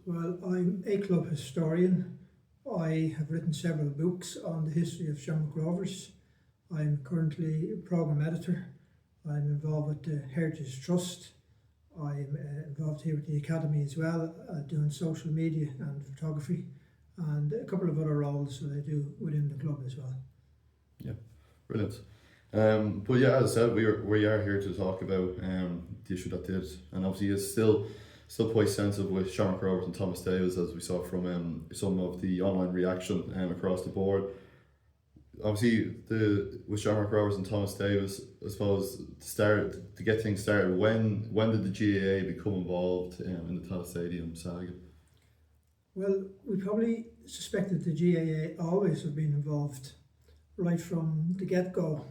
Well, I'm a club historian. I have written several books on the history of Shamrock Rovers. I'm currently a programme editor. I'm involved with the Heritage Trust. I'm involved here with the Academy as well, doing social media and photography, and a couple of other roles that I do within the club as well. Yeah, brilliant. But yeah, as I said, we are here to talk about the issue that did, and obviously is still quite sensitive with Shamrock Rovers and Thomas Davis, as we saw from some of the online reaction across the board. Obviously, with Shamrock Rovers and Thomas Davis, I suppose to get things started, when did the GAA become involved in the Tallaght Stadium saga? Well, we probably suspected the GAA always have been involved right from the get-go,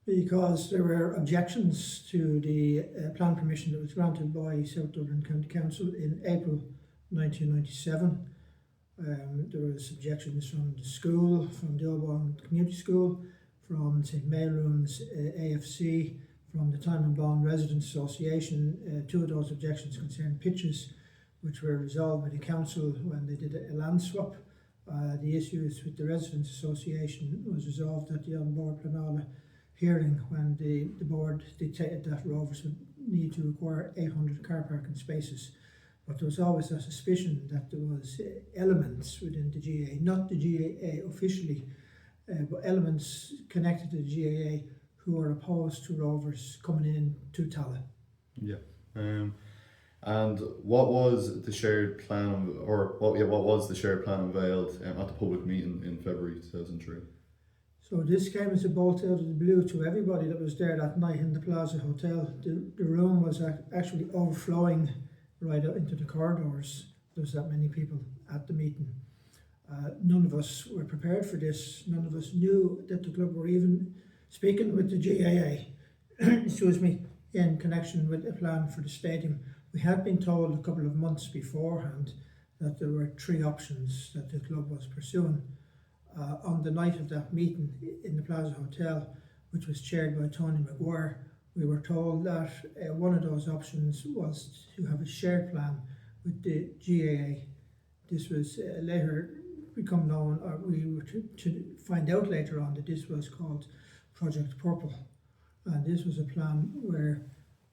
because there were objections to the plan permission that was granted by South Dublin County Council in April 1997. There was objections from the school, from the Oban Community School, from St Mailroom's AFC, from the Time and Bond Residents Association. Two of those objections concerned pitches, which were resolved by the council when they did a land swap. The issues with the Residents Association was resolved at the on-board Planala hearing, when the board dictated that Rovers would need to acquire 800 car parking spaces. But there was always a suspicion that there was elements within the GAA, not the GAA officially, but elements connected to the GAA who are opposed to Rovers coming in to Tallaght. Yeah. And what was the shared plan, what was the shared plan unveiled at the public meeting in February 2003? So this came as a bolt out of the blue to everybody that was there that night in the Plaza Hotel. The room was actually overflowing right out into the corridors. There was that many people at the meeting. None of us were prepared for this. None of us knew that the club were even speaking with the GAA, excuse me, in connection with a plan for the stadium. We had been told a couple of months beforehand that there were three options that the club was pursuing. On the night of that meeting in the Plaza Hotel, which was chaired by Tony Maguire, we were told that one of those options was to have a shared plan with the GAA. This was later become known, or we were to find out later on that this was called Project Purple. And this was a plan where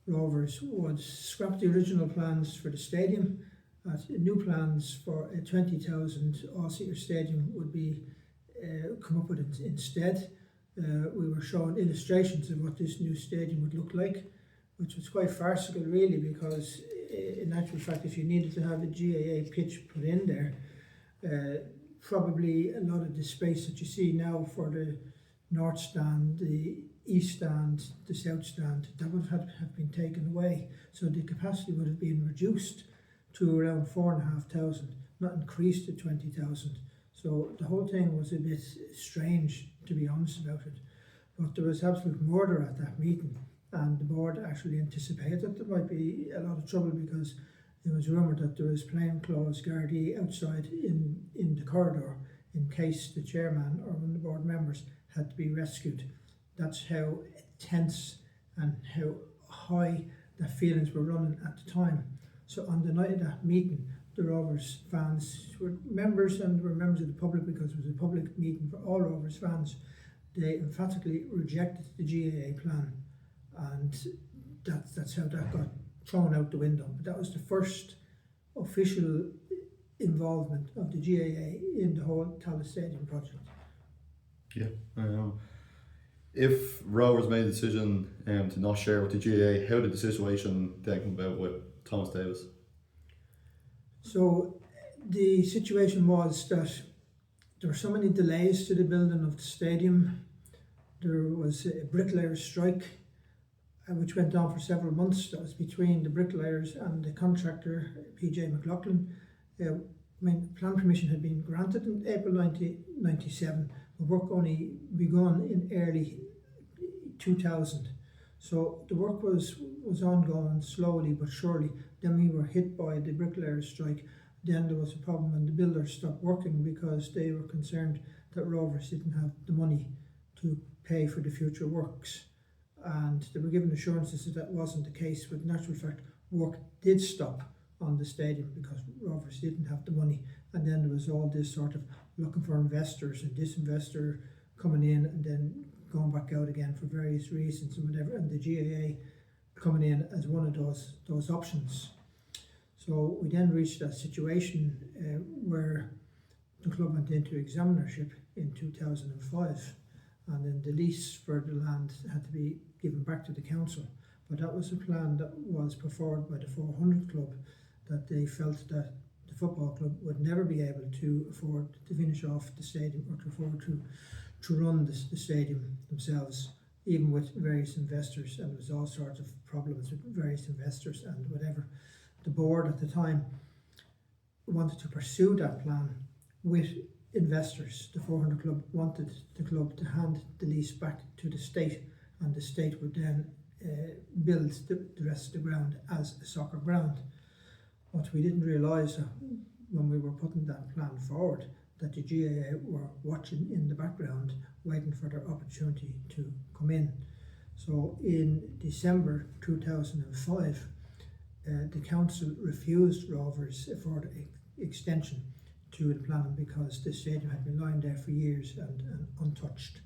Rovers would scrap the original plans for the stadium. New plans for a 20,000 all-seater stadium would be come up with it instead. We were shown illustrations of what this new stadium would look like, which was quite farcical really, because in actual fact, if you needed to have a GAA pitch put in there, probably a lot of the space that you see now for the north stand, the east stand, the south stand, that would have been taken away. So the capacity would have been reduced to around 4,500, not increased to 20,000. So the whole thing was a bit strange, to be honest about it. But there was absolute murder at that meeting, and the board actually anticipated that there might be a lot of trouble, because it was rumoured that there was plainclothes Gardaí outside in the corridor in case the chairman or one of the board members had to be rescued. That's how tense and how high the feelings were running at the time. So on the night of that meeting, the Rovers fans were members, and were members of the public, because it was a public meeting for all Rovers fans. They emphatically rejected the GAA plan, and that's how that got thrown out the window. But that was the first official involvement of the GAA in the whole Tallaght Stadium project. Yeah. If Rovers made a decision to not share with the GAA, how did the situation then come about with Thomas Davis? So the situation was that there were so many delays to the building of the stadium. There was a bricklayers' strike, which went on for several months. That was between the bricklayers and the contractor, PJ McLaughlin. Plan permission had been granted in April 1997, but work only begun in early 2000. So the work was ongoing slowly but surely. Then we were hit by the bricklayers' strike. Then there was a problem when the builders stopped working, because they were concerned that Rovers didn't have the money to pay for the future works. And they were given assurances that that wasn't the case, but in actual fact, work did stop on the stadium because Rovers didn't have the money. And then there was all this sort of looking for investors and this investor coming in and then going back out again for various reasons and whatever, and the GAA coming in as one of those options. So we then reached a situation where the club went into examinership in 2005, and then the lease for the land had to be given back to the council. But that was a plan that was put forward by the 400 Club, that they felt that the football club would never be able to afford to finish off the stadium or to afford to run the stadium themselves, even with various investors, and there was all sorts of problems with various investors and whatever. The board at the time wanted to pursue that plan with investors. The 400 Club wanted the club to hand the lease back to the state, and the state would then build the rest of the ground as a soccer ground. What we didn't realise when we were putting that plan forward, that the GAA were watching in the background, waiting for their opportunity to come in. So in December 2005, the council refused Rovers a further extension to the plan because the stadium had been lying there for years and untouched.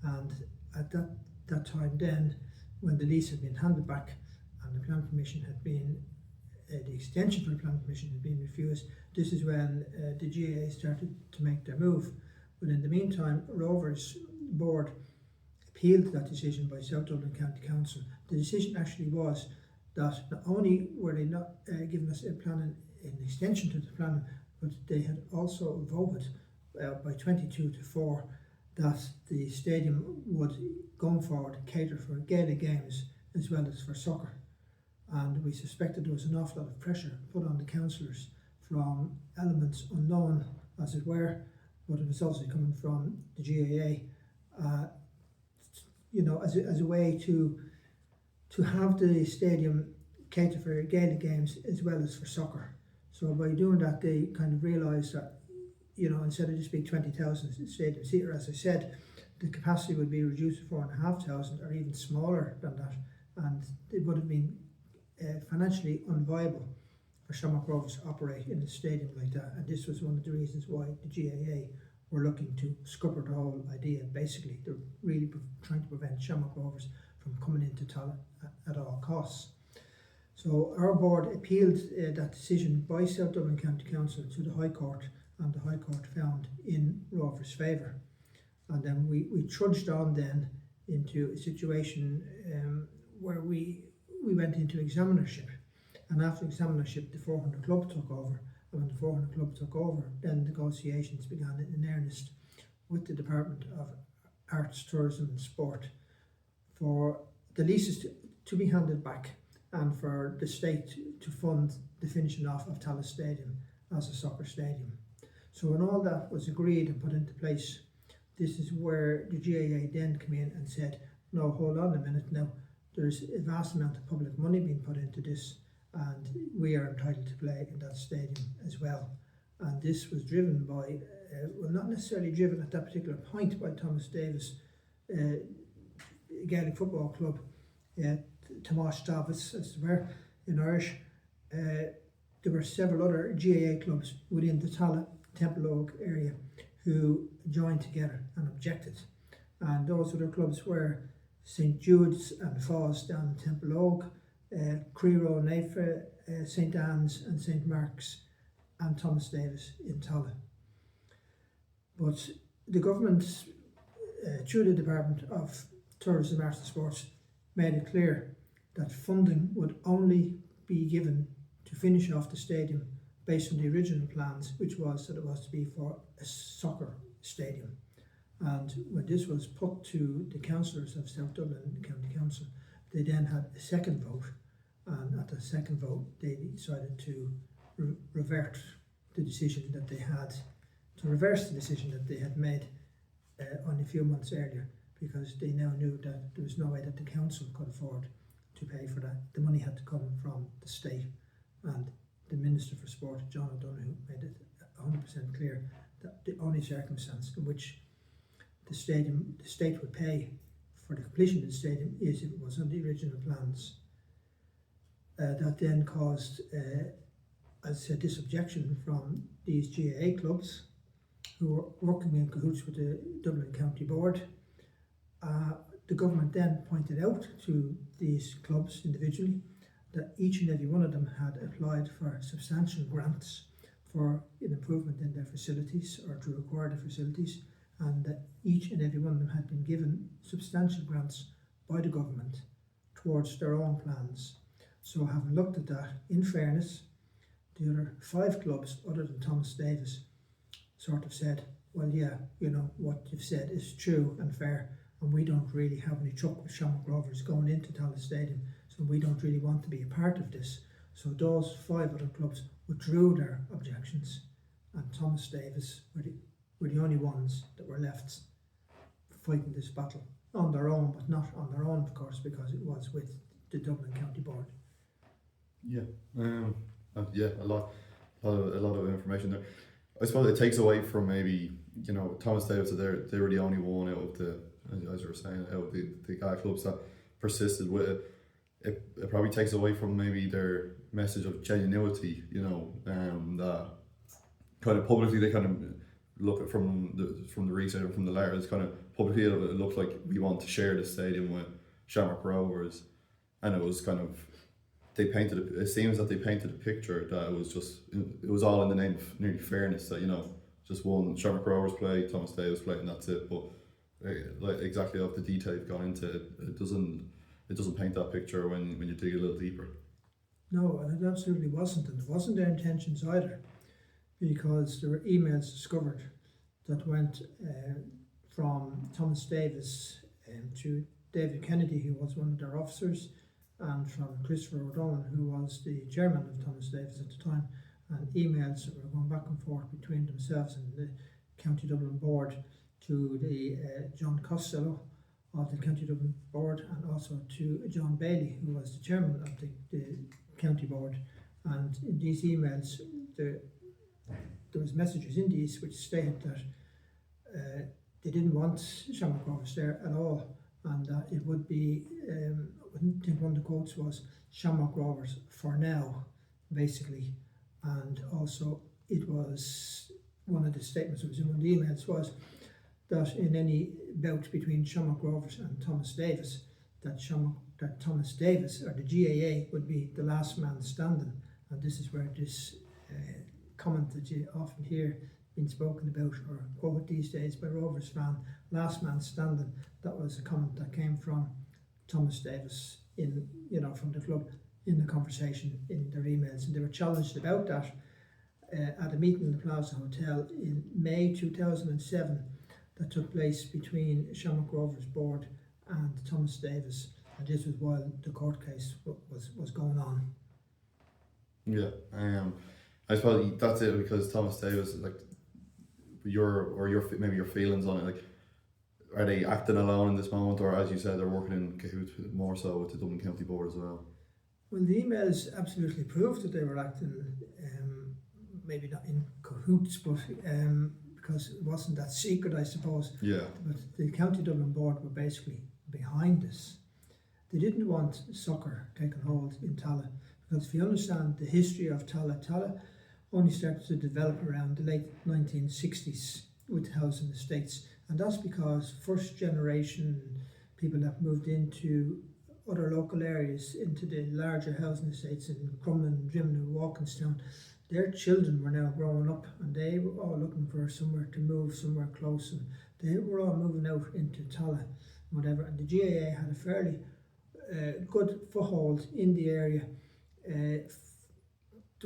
And at that time then, when the lease had been handed back and the plan permission had been, the extension for the plan permission had been refused, this is when the GAA started to make their move. But in the meantime, Rovers board appealed that decision by South Dublin County Council. The decision actually was that not only were they not giving us an extension to the plan, but they had also voted by 22-4 that the stadium would, going forward, cater for Gaelic games as well as for soccer. And we suspected there was an awful lot of pressure put on the councillors from elements unknown, as it were, but it was also coming from the GAA, as a way to have the stadium cater for Gaelic games as well as for soccer. So by doing that, they kind of realised that, instead of just being 20,000 stadium seater, as I said, the capacity would be reduced to 4,500 or even smaller than that, and it would have been financially unviable for Shamrock Rovers to operate in a stadium like that. And this was one of the reasons why the GAA were looking to scupper the whole idea. Basically, they're really trying to prevent Shamrock Rovers from coming into Tallaght at all costs. So our board appealed that decision by South Dublin County Council to the High Court, and the High Court found in Rovers' favour. And then we trudged on then into a situation where we went into examinership. And after examinership, the 400 Club took over. And when the 400 Club took over, then negotiations began in earnest with the Department of Arts, Tourism and Sport for the leases to be handed back, and for the state to fund the finishing off of Tallaght Stadium as a soccer stadium. So when all that was agreed and put into place, this is where the GAA then came in and said, no, hold on a minute now, there's a vast amount of public money being put into this, and we are entitled to play in that stadium as well. And this was driven by, not necessarily driven at that particular point by Thomas Davis, Gaelic Football Club, Tomas Davis, as they were in Irish. There were several other GAA clubs within the Tallaght Temple Oak area who joined together and objected. And those other clubs were St Jude's and Fawes down in Temple Oak, Creero, Naifra, St Anne's and St Mark's, and Thomas Davis in Tallaght. But the government, through the Department of Tourism, Arts and Sports, made it clear that funding would only be given to finish off the stadium based on the original plans, which was that it was to be for a soccer stadium. And when this was put to the councillors of South Dublin County Council, they then had a second vote, and at the second vote they decided to reverse the decision that they had made only a few months earlier, because they now knew that there was no way that the council could afford to pay for that. The money had to come from the state, and the Minister for Sport, John O'Donoghue, made it 100% clear that the only circumstance in which the state would pay for the completion of the stadium is if it was on the original plans. That then caused as I said, this objection from these GAA clubs who were working in cahoots with the Dublin County Board. The government then pointed out to these clubs individually that each and every one of them had applied for substantial grants for an improvement in their facilities or to acquire the facilities, and that each and every one of them had been given substantial grants by the government towards their own plans. So having looked at that, in fairness, the other 5 clubs other than Thomas Davis sort of said, well, yeah, you know, what you've said is true and fair, and we don't really have any truck with Shamrock Rovers going into Tallaght Stadium, so we don't really want to be a part of this. So those 5 other clubs withdrew their objections, and Thomas Davis were the only ones that were left fighting this battle on their own, but not on their own, of course, because it was with the Dublin County Board. Yeah, yeah, a lot of information there. I suppose it takes away from maybe, you know, Thomas Davis. They were the only one out of the, as you were saying, out of the Gaelic clubs that persisted with it. It probably takes away from maybe their message of genuinity, you know, that kind of publicly they kind of look at from the research and from the letters, kind of publicly it looks like we want to share the stadium with Shamrock Rovers, and it was kind of, it seems that they painted a picture that it was all in the name of nearly fairness, that, you know, just one Shamrock Rovers play, Thomas Davis play, and that's it. But like exactly of the detail you've gone into, it doesn't paint that picture when you dig a little deeper. No, and it absolutely wasn't, and it wasn't their intentions either, because there were emails discovered that went from Thomas Davis to David Kennedy, who was one of their officers, and from Christopher O'Donnell, who was the chairman of Thomas Davis at the time, and emails that were going back and forth between themselves and the County Dublin Board to the John Costello of the County Dublin Board, and also to John Bailey, who was the chairman of the County Board. And in these emails, there was messages in these which stated that they didn't want Shamrock Rovers there at all, and that it would be, I think one of the quotes was Shamrock Rovers for now, basically. And also it was, one of the statements that was in one of the emails was that in any bout between Shamrock Rovers and Thomas Davis, that Thomas Davis or the GAA would be the last man standing. And this is where this comment that you often hear being spoken about or quoted these days by Rovers fan, last man standing, that was a comment that came from Thomas Davis in, you know, from the club in the conversation in their emails, and they were challenged about that at a meeting in the Plaza Hotel in May 2007 that took place between Shamrock Rovers board and Thomas Davis, and this was while the court case was going on. Yeah, I suppose that's it, because Thomas Davis, like, maybe your feelings on it, like, are they acting alone in this moment, or as you said, they're working in cahoots more so with the Dublin County Board as well? Well, the emails absolutely proved that they were acting, maybe not in cahoots, but because it wasn't that secret, I suppose. Yeah. But the County Dublin Board were basically behind this. They didn't want soccer taking hold in Tallaght, because if you understand the history of Tallaght only started to develop around the late 1960s with housing estates, and that's because first generation people that moved into other local areas, into the larger housing estates in Crumlin, Drimna, Walkinstown, their children were now growing up, and they were all looking for somewhere to move, somewhere close, and they were all moving out into Tallaght, whatever. And the GAA had a fairly good foothold in the area. There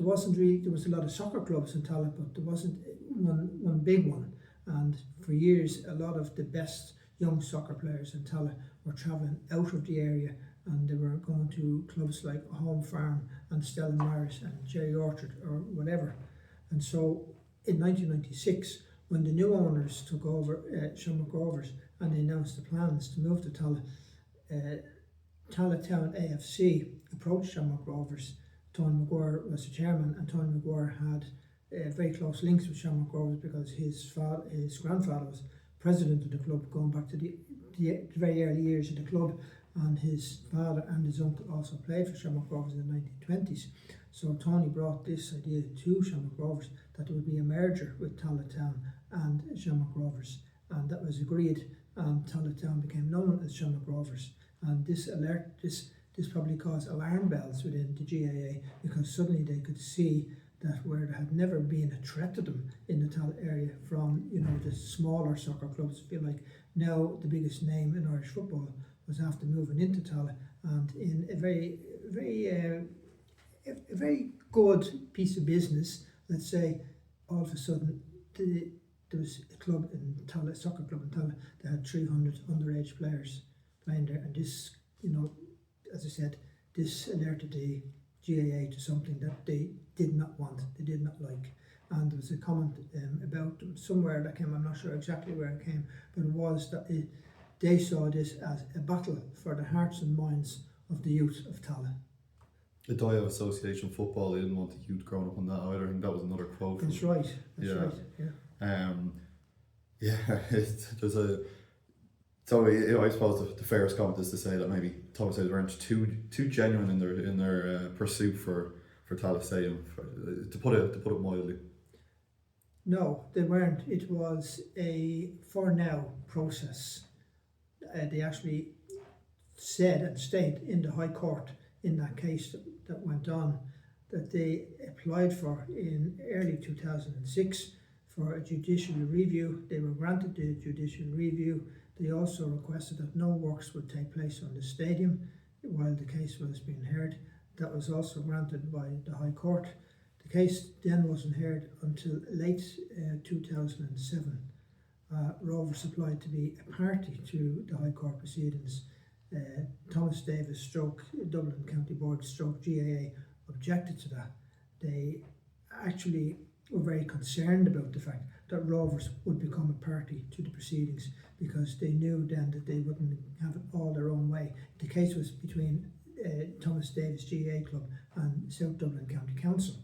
was a lot of soccer clubs in Tallaght, but there wasn't one big one. And for years, a lot of the best young soccer players in Tallaght were travelling out of the area, and they were going to clubs like Home Farm and Stella Maris and Jerry Orchard or whatever. And so in 1996, when the new owners took over Shamrock Rovers and they announced the plans to move to Tallaght, Tallaght Town AFC approached Shamrock Rovers. Tony McGuire was the chairman, and Tony McGuire had very close links with Shamrock Rovers because his grandfather was president of the club going back to the very early years of the club, and his father and his uncle also played for Shamrock Rovers in the 1920s. So Tony brought this idea to Shamrock Rovers that there would be a merger with Tallaght Town and Shamrock Rovers, and that was agreed, and Tallaght Town became known as Shamrock Rovers. And this probably caused alarm bells within the GAA, because suddenly they could see that where there had never been a threat to them in the Tallaght area from, the smaller soccer clubs, feel like now the biggest name in Irish football was after moving into Tallaght, and in a very, a very good piece of business, let's say, all of a sudden there was a club in Tallaght, soccer club in Tallaght, that had 300 underage players playing there, and this, as I said, this alerted the GAA to something that they did not want, they did not like. And there was a comment about them somewhere that came, I'm not sure exactly where it came, but it was that they saw this as a battle for the hearts and minds of the youth of Tallaght. The Derail Association football, they didn't want the youth growing up on that either. I think that was another quote. That's right, yeah. There's a... So I suppose the fairest comment is to say that maybe Thomas Davis weren't too genuine in their pursuit for Tallaght Stadium, to put it mildly. No, they weren't. It was a for now process. They actually said and stated in the High Court in that case that went on that they applied for in early 2006 for a judicial review. They were granted the judicial review. They also requested that no works would take place on the stadium while the case was being heard. That was also granted by the High Court. The case then wasn't heard until late 2007. Rovers applied to be a party to the High Court proceedings. Thomas Davis stroke Dublin County Board stroke GAA objected to that. They actually were very concerned about the fact that Rovers would become a party to the proceedings, because they knew then that they wouldn't have it all their own way. The case was between Thomas Davis GAA Club and South Dublin County Council,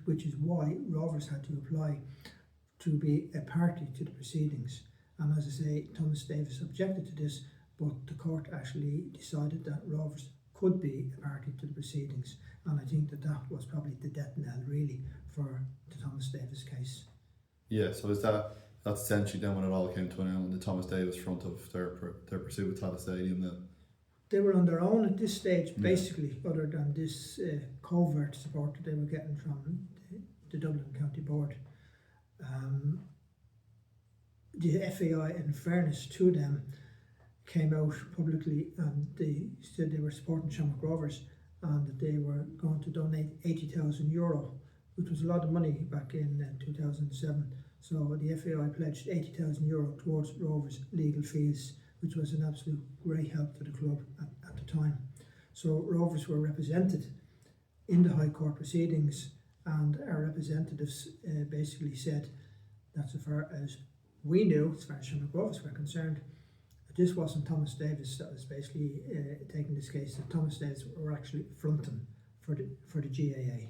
which is why Rovers had to apply to be a party to the proceedings. And as I say, Thomas Davis objected to this, but the court actually decided that Rovers could be a party to the proceedings, and I think that was probably the death knell really for the Thomas Davis case. Yeah, so that's essentially then when it all came to an end on the Thomas Davis front of their pursuit with Tallaght Stadium then. They were on their own at this stage, basically, other than this covert support that they were getting from the Dublin County Board. The FAI, in fairness to them, came out publicly and they said they were supporting Shamrock Rovers and that they were going to donate €80,000, which was a lot of money back in 2007. So the FAI pledged €80,000 towards Rovers' legal fees, which was an absolute great help for the club at the time. So Rovers were represented in the High Court proceedings, and our representatives basically said that so far as we knew, as far as Shamrock Rovers were concerned, this wasn't Thomas Davis that was basically taking this case, that Thomas Davis were actually fronting for the GAA.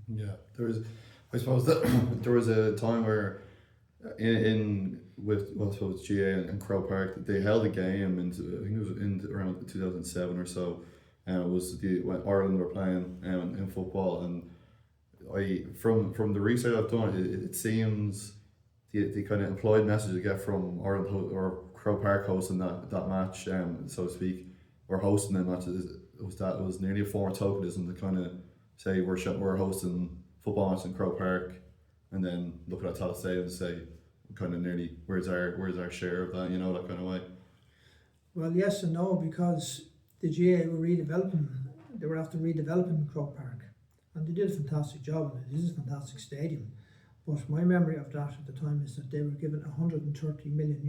Yeah, I suppose that there was a time where with GAA and Crow Park, they held a game I think it was around 2007 or so, and it was when Ireland were playing in football, and from the research I've done, it seems the kind of implied message you get from Ireland or Crow Park hosting that match, so to speak, or hosting the match, was that it was nearly a form of tokenism to kind of say we're hosting football match in Crow Park, and then look at Tallaght Stadium and say kind of nearly where's our share of that, that kind of way. Well, yes and no, because the GAA were redeveloping. They were after redeveloping Crow Park, and they did a fantastic job. And it is a fantastic stadium. But my memory of that at the time is that they were given €130 million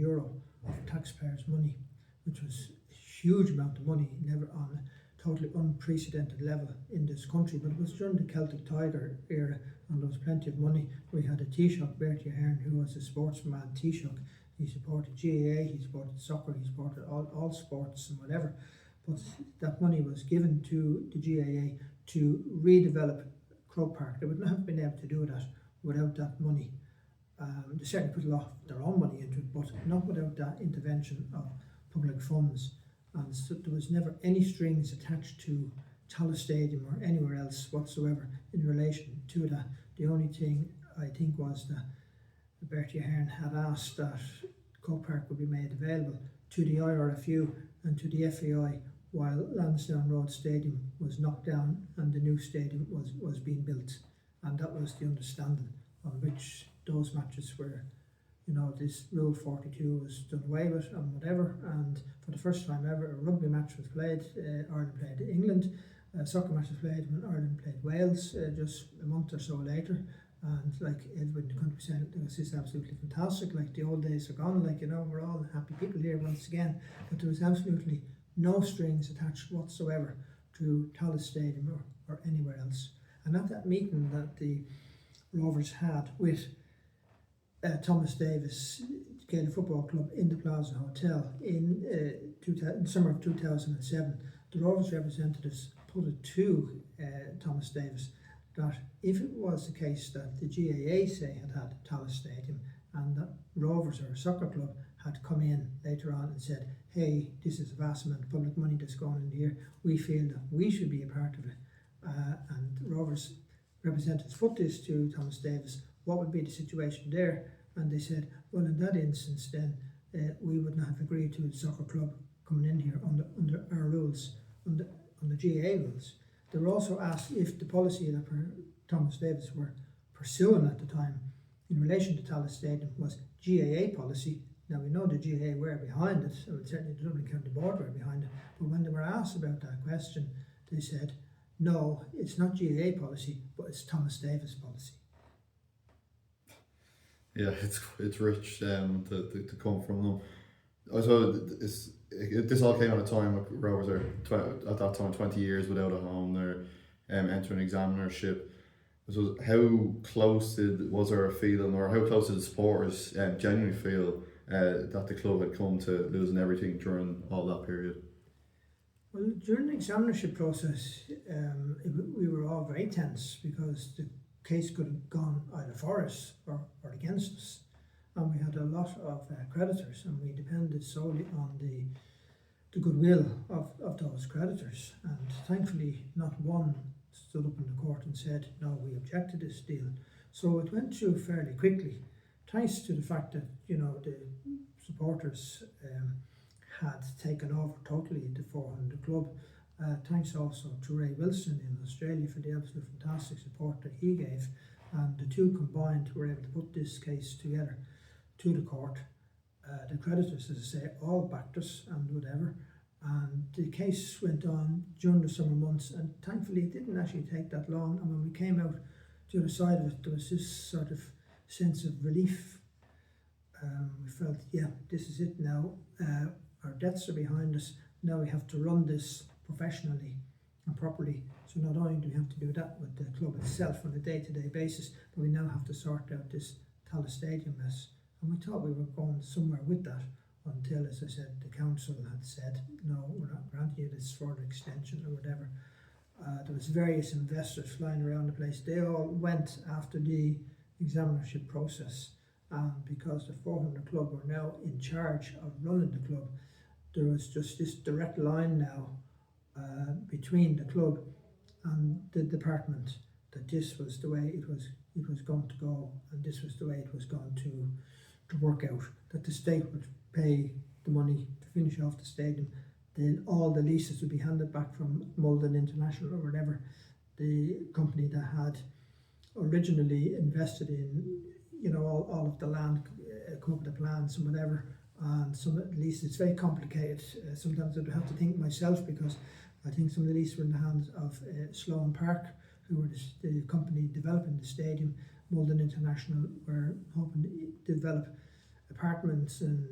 of taxpayers' money, which was a huge amount of money, never on a totally unprecedented level in this country. But it was during the Celtic Tiger era, and there was plenty of money. We had a Taoiseach, Bertie Ahern, who was a sportsman Taoiseach. He supported GAA, he supported soccer, he supported all sports and whatever. But that money was given to the GAA to redevelop Crow Park. They would not have been able to do that without that money. They certainly put a lot of their own money into it, but not without that intervention of public funds. And so there was never any strings attached to Tallaght Stadium or anywhere else whatsoever in relation to that. The only thing I think was that Bertie Ahern had asked that Coke Park would be made available to the IRFU and to the FAI while Lansdowne Road Stadium was knocked down and the new stadium was being built. And that was the understanding on which those matches were, this Rule 42 was done away with and whatever. And for the first time ever, a rugby match was played. Ireland played England. A soccer match was played when Ireland played Wales just a month or so later. And like everybody in the country saying, this is absolutely fantastic. Like the old days are gone. Like, we're all happy people here once again. But there was absolutely no strings attached whatsoever to Tallaght Stadium or anywhere else. And at that meeting that the Rovers had with Thomas Davis Gaelic Football Club in the Plaza Hotel in summer of 2007, the Rovers representatives put it to Thomas Davis that if it was the case that the GAA say had Tallaght Stadium and that Rovers or a soccer club had come in later on and said, hey, this is a vast amount of public money that's going in here, we feel that we should be a part of it. And Rovers representatives put this to Thomas Davis, what would be the situation there? And they said, well, in that instance then we would not have agreed to the soccer club coming in here under our rules, under GAA rules. They were also asked if the policy that Thomas Davis were pursuing at the time in relation to Tallaght Stadium was GAA policy. Now we know the GAA were behind it, and certainly the Dublin County Board were behind it, but when they were asked about that question, they said, no, it's not GAA policy, but it's Thomas Davis policy. Yeah, it's rich to come from them. I suppose this all came at a time like Rovers are at that time 20 years without a home. They're entering examinership. So how close was there a feeling, or how close did the supporters genuinely feel that the club had come to losing everything during all that period? Well, during the examinership process, we were all very tense because the case could have gone either for us or against us. And we had a lot of creditors, and we depended solely on the goodwill of those creditors. And thankfully, not one stood up in the court and said, no, we object to this deal. So it went through fairly quickly, thanks to the fact that, the supporters had taken over totally the 400 club. Thanks also to Ray Wilson in Australia for the absolute fantastic support that he gave. And the two combined were able to put this case together to the court. The creditors, as I say, all backed us and whatever. And the case went on during the summer months, and thankfully it didn't actually take that long. And when we came out to the other side of it, there was this sort of sense of relief. We felt, yeah, this is it now. Our debts are behind us. Now we have to run this professionally and properly. So not only do we have to do that with the club itself on a day-to-day basis, but we now have to sort out this Tallaght Stadium mess. And we thought we were going somewhere with that until, as I said, the council had said, no, we're not granting you this further extension or whatever. There was various investors flying around the place. They all went after the examinership process. And because the 400 club were now in charge of running the club, there was just this direct line now between the club and the department that this was the way it was going to go, and this was the way it was going to work out, that the state would pay the money to finish off the stadium, then all the leases would be handed back from Muldoon International or whatever, the company that had originally invested in all of the land, come up with the plans and whatever. And some of the leases, it's very complicated. Sometimes I have to think myself, because I think some of the leases were in the hands of Sloan Park, who were the company developing the stadium. Muldoon International were hoping to develop apartments and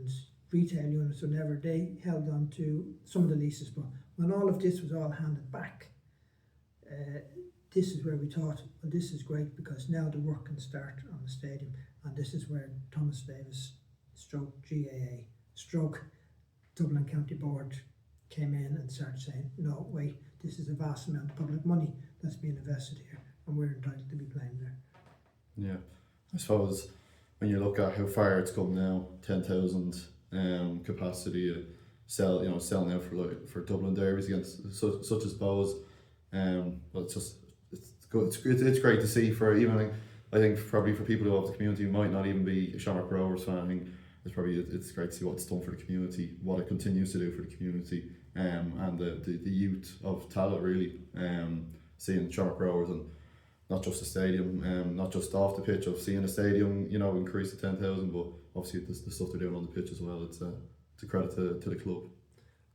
retail units, whenever they held on to some of the leases. But when all of this was all handed back, this is where we thought, well, this is great, because now the work can start on the stadium. And this is where Thomas Davis stroke GAA stroke Dublin County Board came in and started saying, no, wait, this is a vast amount of public money that's being invested here, and we're entitled to be playing there. Yeah, I suppose when you look at how far it's come now, 10,000 capacity, selling out for Dublin derbies against such as Bows, But it's good. It's great to see for even like, I think probably for people who love the community who might not even be a Shamrock Rovers fan. I think it's great to see what it's done for the community, what it continues to do for the community, and the youth of Tallaght really, seeing Shamrock Rovers and not just the stadium, not just off the pitch of seeing the stadium, increase to 10,000, but obviously the stuff they're doing on the pitch as well. It's a credit to the club.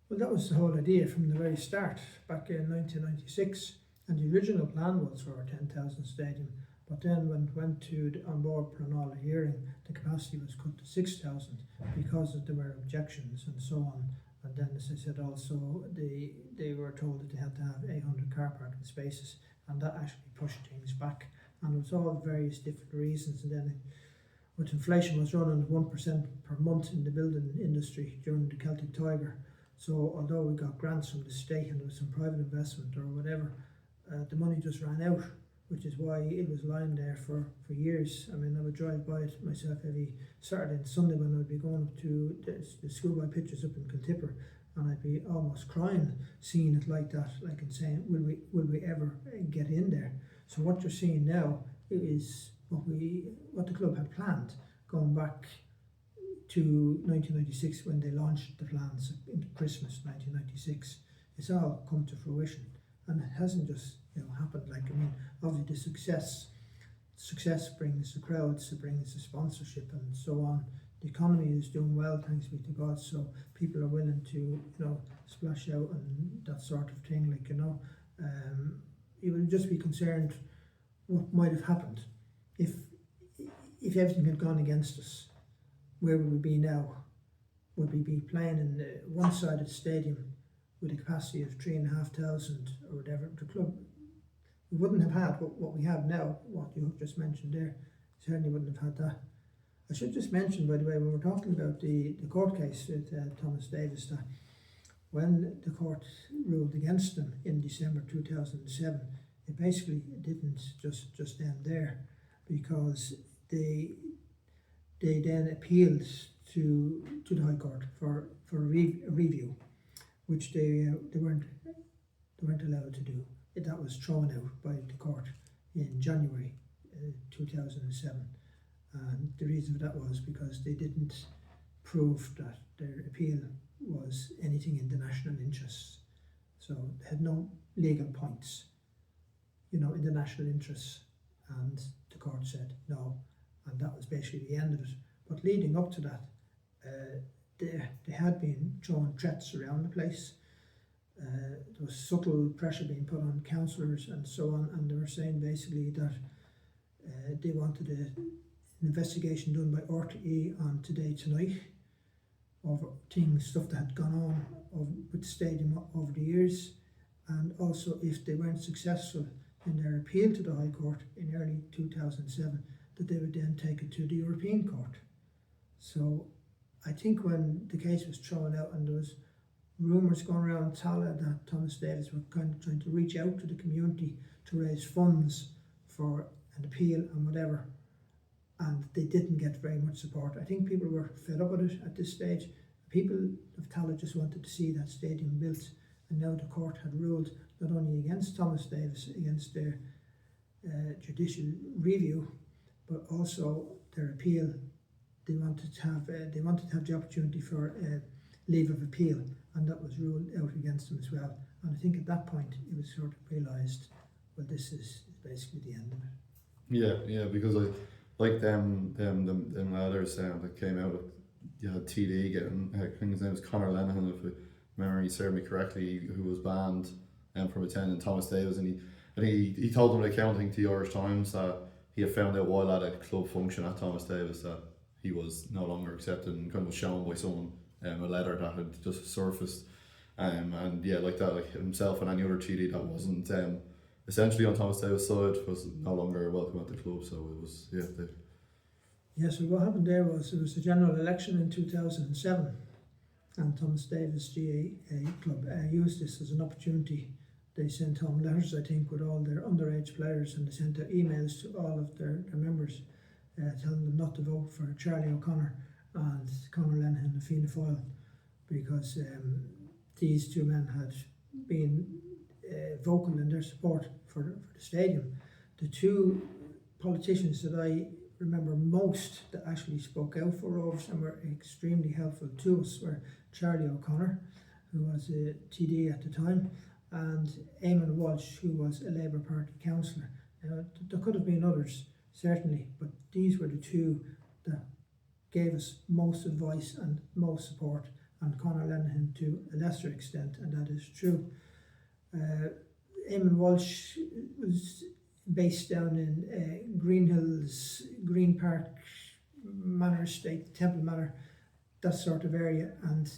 Well, that was the whole idea from the very start, back in 1996, and the original plan was for a 10,000 stadium, but then when it went to on board for an all hearing, the capacity was cut to 6,000 because there were objections and so on. And then, as I said, also they were told that they had to have 800 car parking spaces, and that actually pushed things back. And it was all various different reasons. And then, with inflation was running at 1% per month in the building industry during the Celtic Tiger. So although we got grants from the state and there was some private investment or whatever, the money just ran out, which is why it was lying there for years. I mean, I would drive by it myself every Saturday and Sunday when I'd be going up to the schoolboy pitches up in Contipper, and I'd be almost crying seeing it like that, like and saying, will we ever get in there? So what you're seeing now is what the club had planned going back to 1996 when they launched the plans in Christmas 1996. It's all come to fruition, and it hasn't just happened. Like, I mean, obviously the success brings the crowds, it brings the sponsorship and so on. The economy is doing well, thanks be to God, so people are willing to splash out and that sort of thing. Like, you will just be concerned what might have happened if everything had gone against us. Where would we be now? Would we be playing in the one-sided stadium with a capacity of 3,500 or whatever? The club, we wouldn't have had what we have now, what you have just mentioned there. Certainly wouldn't have had that. I should just mention, by the way, when we're talking about the court case with Thomas Davis, that when the court ruled against them in December 2007, it basically didn't just end there, because they then appealed to the High Court for a review, which they weren't allowed to do. That was thrown out by the court in January 2007, and the reason for that was because they didn't prove that their appeal was anything in the national interests. So they had no legal points, in the national interests, and the court said no. And that was basically the end of it. But leading up to that, they had been throwing threats around the place. There was subtle pressure being put on councillors and so on, and they were saying basically that they wanted an investigation done by RTE on Today Tonight of stuff that had gone on with the stadium over the years, and also if they weren't successful in their appeal to the High Court in early 2007, that they would then take it to the European Court. So I think when the case was thrown out and there was rumours going around Tallaght that Thomas Davis were kind of trying to reach out to the community to raise funds for an appeal and whatever, and they didn't get very much support. I think people were fed up with it at this stage. People of Tallaght just wanted to see that stadium built, and now the court had ruled not only against Thomas Davis, against their judicial review, but also their appeal. They wanted to have the opportunity for leave of appeal, and that was ruled out against them as well. And I think at that point it was sort of realised, well, this is basically the end of it. Yeah, because like them ladders that came out with, TD getting, I think his name was Conor Lenihan, if memory serves me correctly, who was banned from attending Thomas Davis, and he told them, accounting to the Irish Times, that he had found out while at a club function at Thomas Davis that he was no longer accepted, and kind of was shown by someone a letter that had just surfaced, and yeah, like that, like himself and any other TD that wasn't essentially on Thomas Davis' side was no longer welcome at the club. So it was So what happened there was a general election in 2007, and Thomas Davis GAA club used this as an opportunity. They sent home letters, I think, with all their underage players, and they sent out emails to all of their members telling them not to vote for Charlie O'Connor and Conor Lenihan and Fianna Fáil, because these two men had been vocal in their support for the stadium. The two politicians that I remember most that actually spoke out for Rovers and were extremely helpful to us were Charlie O'Connor, who was a TD at the time, and Eamon Walsh, who was a Labour Party councillor. There could have been others, certainly, but these were the two that gave us most advice and most support, and Conor Lenihan to a lesser extent, and that is true. Eamon Walsh was based down in Green Hills, Green Park, Manor Estate, Temple Manor, that sort of area, and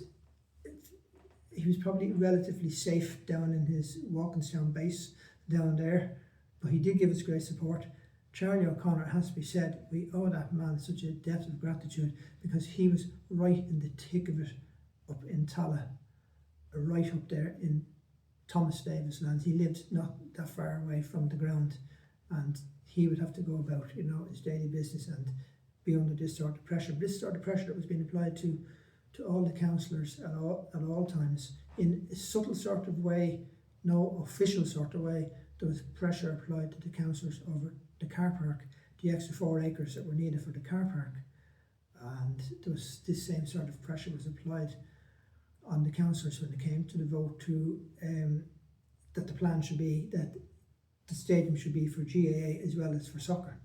he was probably relatively safe down in his Walkinstown base down there, but he did give us great support. Charlie O'Connor, has to be said, we owe that man such a debt of gratitude, because he was right in the thick of it up in Tallaght, right up there in Thomas Davis land. He lived not that far away from the ground, and he would have to go about, his daily business and be under this sort of pressure. This sort of pressure that was being applied to all the councillors at all times, in a subtle sort of way, no official sort of way. There was pressure applied to the councillors over the car park, the extra 4 acres that were needed for the car park, and there was this same sort of pressure was applied on the councillors when it came to the vote to that the plan should be that the stadium should be for GAA as well as for soccer.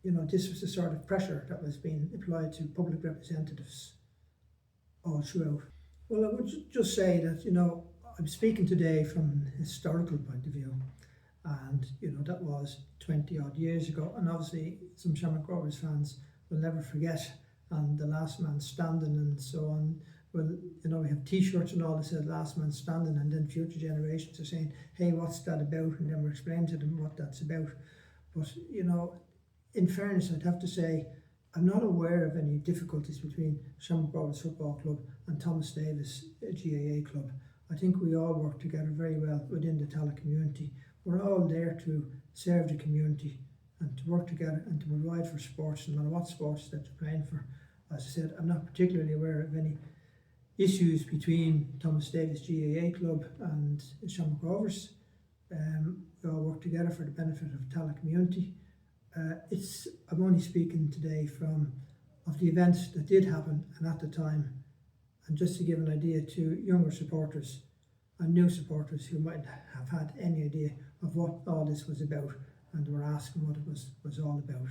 This was the sort of pressure that was being applied to public representatives all throughout. Well, I would just say that, I'm speaking today from an historical point of view, and, that was 20 odd years ago, and obviously some Shamrock Rovers fans will never forget, and the last man standing and so on. Well, we have t-shirts and all that said last man standing, and then future generations are saying, hey, what's that about? And then we're explaining to them what that's about. But, in fairness, I'd have to say, I'm not aware of any difficulties between Shamrock Rovers Football Club and Thomas Davis GAA Club. I think we all work together very well within the Tallaght community. We're all there to serve the community and to work together and to provide for sports, no matter what sports that you're playing for. As I said, I'm not particularly aware of any issues between Thomas Davis GAA Club and Shamrock Rovers. We all work together for the benefit of the Tallaght community. I'm only speaking today of the events that did happen and at the time, and just to give an idea to younger supporters and new supporters who might have had any idea of what all this was about and were asking what it was all about.